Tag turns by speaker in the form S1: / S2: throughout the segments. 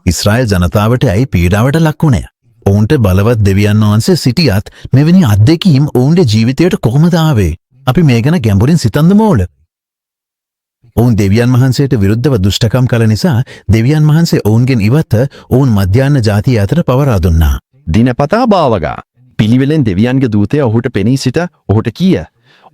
S1: ඉස්රායෙල් ජනතාවට ඇයි පීඩාවට ලක් වුණේ? ඔවුන්ට බලවත් දෙවියන් වහන්සේ සිටියත් මෙවැනි අත්දැකීම් ඔවුන්ගේ ජීවිතයට කොහොමද ආවේ? අපි මේ ගැන ගැඹුරින් සිතන්නම ඕන. ඔවුන් දෙවියන් වහන්සේට විරුද්ධව දුෂ්ටකම් කළ නිසා දෙවියන් වහන්සේ ඔවුන්ගෙන් ඉවත ඔවුන් මධ්‍යාහ්න ජාතිය අතර පවරා දුන්නා.
S2: දිනපතා භාවගා පිළිවෙලෙන් දෙවියන්ගේ දූතයා ඔහුට පෙනී සිට ඔහුට කීය,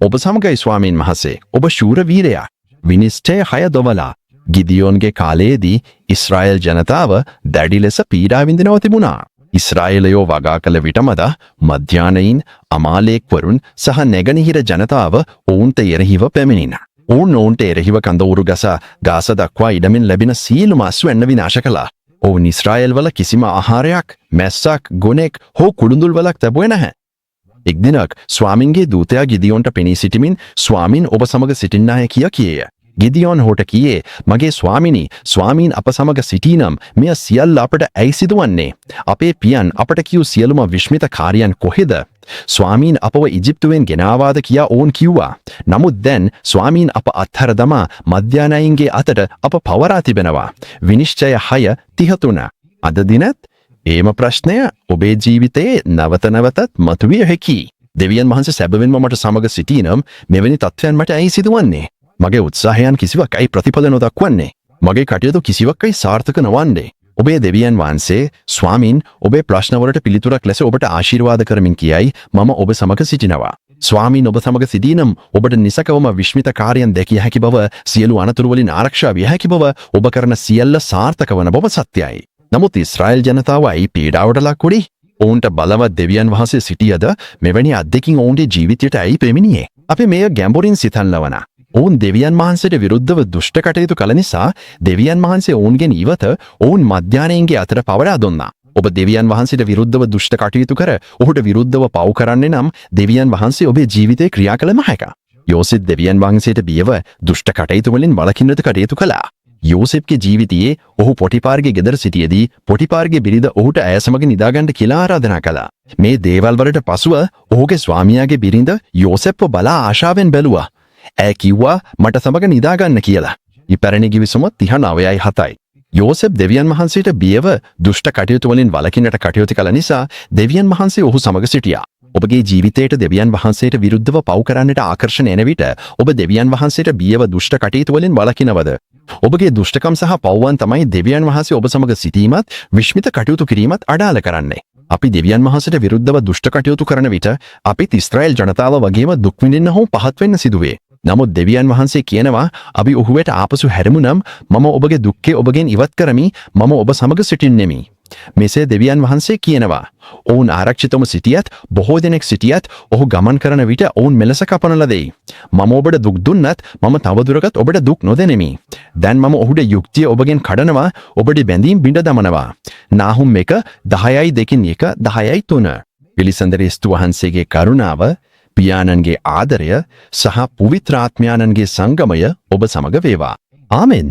S2: ඔබ සමගයි ස්වාමීන් වහන්සේ, ඔබ ශූර වීරයා. විනිශ්චය 6 දොවලා ගිදියෝන්ගේ කාලයේදී ඉස්රායෙල් ජනතාව දැඩි ලෙස පීඩා විඳිනව තිබුණා. ඉස්රායෙලයෝ වගා කළ විටමද මධ්‍යානයින්, අමාලේක්වරුන් සහ නැගෙනහිර ජනතාව ඔවුන්ට එරෙහිව පැමිණිනා. ඔවුන්ට එරෙහිව කඳවුරු ගාස දක්වා ඉඩමින් ලැබෙන සියලුම අස්වැන්න විනාශ කළා. ඔවුන් ඉස්රායෙල් වල කිසිම ආහාරයක්, මැස්සක්, ගොනෙක් හෝ කුළුඳුල් වලක් ලැබුවේ නැහැ. එක් දිනක් ස්වාමින්ගේ දූතයා ගිදියෝන්ට පෙනී සිටිමින්, ස්වාමින් ඔබ සමග සිටින්නාය කියේ. ගිදියෝන් හොට කියේ, මගේ ස්වාමීන් අප සමග සිටීනම් මෙය සියල්ල අපට ඇයි සිදුවන්නේ? අපේ පියන් අපට කියූ සියලුම විශ්මිත කාර්යයන් කොහෙද? ස්වාමීන් අපව ඉජිප්තුවෙන් ගෙනාවාද කියා ඔවුන් කිව්වා. නමුත් දැන් ස්වාමීන් අප අත්හැර දමා මධ්‍යානයින්ගේ අතට අප පවරා තිබෙනවා. විනිශ්චය 6:33. අද දිනත් ඒම ප්‍රශ්නය ඔබේ ජීවිතයේ නැවතත් මතුවිය හැකි. දෙවියන් වහන්සේ සැබවින්ම මට සමග සිටීනම් මෙවැනි තත්ත්වයන් මට ඇයි සිදුවන්නේ? මගේ උත්සාහයන් කිසිවක් ඇයි ප්‍රතිඵල නොදක්වන්නේ? මගේ කටයුතු කිසිවක් ඇයි සාර්ථක නොවන්නේ? ඔබේ දෙවියන් වහන්සේ ස්වාමීන් ඔබේ ප්‍රශ්නවලට පිළිතුරක් ලෙස ඔබට ආශිර්වාද කරමින් කියයි, මම ඔබ සමග සිටිනවා. ස්වාමීන් ඔබ සමග සිටීනම් ඔබට නිසකවම විශ්මිත කාර්යයන් දැකිය හැකි බව, සියලු අනතුරු වලින් ආරක්ෂා විය හැකි බව, ඔබ කරන සියල්ල සාර්ථක වන බව සත්‍යයි. නමුත් ඉස්රායෙල් ජනතාව ඇයි පීඩාවට ලක් වුණේ? ඔවුන්ට බලවත් දෙවියන් වහන්සේ සිටියද මෙවැනි අත්දැකීම් ඔවුන්ගේ ජීවිතයට ඇයි පැමිණියේ? අපි මෙය ගැඹුරින් සිතන්නවන. ඔවුන් දෙවියන් වහන්සේට විරුද්ධව දුෂ්ට කටයුතු කළ නිසා දෙවියන් වහන්සේ ඔවුන්ගෙන් ඉවත ඔවුන් මධ්‍යානයන්ගේ අතර පවරා දුන්නා. ඔබ දෙවියන් වහන්සේට විරුද්ධව දුෂ්ට කටයුතු කර ඔහුට විරුද්ධව පව් කරන්නේ නම් දෙවියන් වහන්සේ ඔබේ ජීවිතේ ක්‍රියා කළ මහක. යෝසෙෆ් දෙවියන් වහන්සේට බියව දුෂ්ට කටයුතු වලින් වළකින්නට කටයුතු කළා. යෝසෙෆ්ගේ ජීවිතයේ ඔහු පොටිපාර්ගේ ගෙදර සිටියේදී පොටිපාර්ගේ බිරිඳ ඔහුට ඇය සමග නිදාගන්න කියලා ආරාධනා කළා. මේ දේවල් වලට පසුව ඔහුගේ ස්වාමියාගේ බිරිඳ යෝසෙෆ්ව බලා ආශාවෙන් බැලුවා. ඇය කිව්වා මට සමග නිදාගන්න කියලා. ඉපැරණි ගිවිසුම 39:7. යෝසෙෆ් දෙවියන් වහන්සේට බියව දුෂ්ට කටයුතු වලින් වළකින්නට කටයුතු කළ නිසා දෙවියන් වහන්සේ ඔහු සමග සිටියා. ඔබගේ ජීවිතයට දෙවියන් වහන්සේට විරුද්ධව පව් කරන්නට ආකර්ෂණ එන විට ඔබ දෙවියන් වහන්සේට බියව දුෂ්ට කටයුතු වලින් වළකිනවද? ඔබගේ දුෂ්ටකම් සහ පව්වන් තමයි දෙවියන් වහන්සේ ඔබ සමග සිටීමත් විශ්මිත කටයුතු කිරීමත් අඩාල කරන්නේ. අපි දෙවියන් වහන්සේට විරුද්ධව දුෂ්ට කටයුතු කරන විට අපිත් ඉස්රායෙල් ජනතාව වගේම දුක් විඳින්න හෝ පහත් වෙන්න සිදුවේ. නමුත් දෙවියන් වහන්සේ කියනවා, අපි ඔහු වෙත ආපසු හැරෙමු නම් මම ඔබගේ දුක්ඛේ ඔබගෙන් ඉවත් කරමි, මම ඔබ සමග සිටින්නෙමි. මෙසේ දෙවියන් වහන්සේ කියනවා. ඔවුන් ආරක්ෂිතවම සිටියත්, බොහෝ දෙනෙක් සිටියත් ඔහු ගමන් කරන විට ඔවුන් මෙලෙස කපන ලදෙයි. මම ඔබට දුක් දුන්නත් මම තවදුරටත් ඔබට දුක් නොදෙනෙමි. දැන් මම ඔහුට යුක්තිය ඔබගෙන් කඩනවා, ඔබට බැඳීම් බිඳ දමනවා. නාහුම් 1:10-2 10:3. පිළිසඳරේස්තු වහන්සේගේ කරුණාව, පියාණන්ගේ ආදරය සහ පවිත්‍රාත්මයාණන්ගේ සංගමය ඔබ සමග වේවා. ආමෙන්.